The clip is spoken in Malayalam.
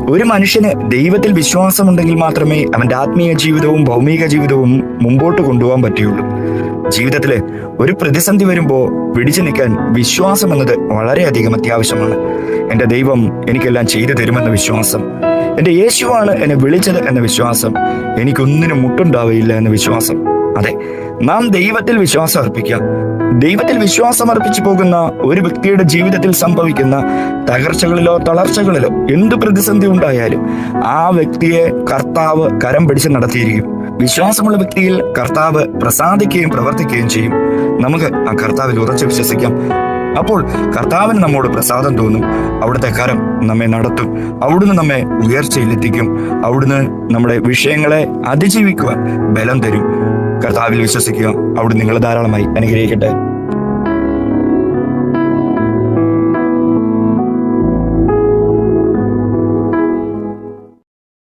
ഒരു മനുഷ്യന് ദൈവത്തിൽ വിശ്വാസമുണ്ടെങ്കിൽ മാത്രമേ അവന്റെ ആത്മീയ ജീവിതവും ഭൗമിക ജീവിതവും മുമ്പോട്ട് കൊണ്ടുപോകാൻ പറ്റുകയുള്ളൂ. ജീവിതത്തില് ഒരു പ്രതിസന്ധി വരുമ്പോൾ പിടിച്ചു നിൽക്കാൻ വിശ്വാസം എന്നത് വളരെയധികം അത്യാവശ്യമാണ്. എൻ്റെ ദൈവം എനിക്കെല്ലാം ചെയ്തു തരുമെന്ന വിശ്വാസം, എൻ്റെ യേശുവാണ് എന്നെ വിളിച്ചത് എന്ന വിശ്വാസം, എനിക്കൊന്നിനും മുട്ടുണ്ടാവുകയില്ല എന്ന വിശ്വാസം. അതെ, നാം ദൈവത്തിൽ വിശ്വാസം അർപ്പിക്കാം. ദൈവത്തിൽ വിശ്വാസം അർപ്പിച്ചു പോകുന്ന ഒരു വ്യക്തിയുടെ ജീവിതത്തിൽ സംഭവിക്കുന്ന തകർച്ചകളിലോ തളർച്ചകളിലോ എന്ത് പ്രതിസന്ധി ഉണ്ടായാലും ആ വ്യക്തിയെ കർത്താവ് കരം പിടിച്ച് നടത്തിയിരിക്കും. വിശ്വാസമുള്ള വ്യക്തിയിൽ കർത്താവ് പ്രസാദിക്കുകയും പ്രവർത്തിക്കുകയും ചെയ്യും. നമുക്ക് ആ കർത്താവിൽ ഉറച്ചു വിശ്വസിക്കാം. അപ്പോൾ കർത്താവിന് നമ്മോട് പ്രസാദം തോന്നും. അവിടുത്തെ കരം നമ്മെ നടത്തും. അവിടുന്ന് നമ്മെ ഉയർച്ചയിലെത്തിക്കും. അവിടുന്ന് നമ്മുടെ വിഷയങ്ങളെ അതിജീവിക്കുവാൻ ബലം തരും. കർത്താവിൽ വിശ്വസിക്കുക. അവിടുന്ന് നിങ്ങളെ ധാരാളമായി അനുഗ്രഹിക്കട്ടെ.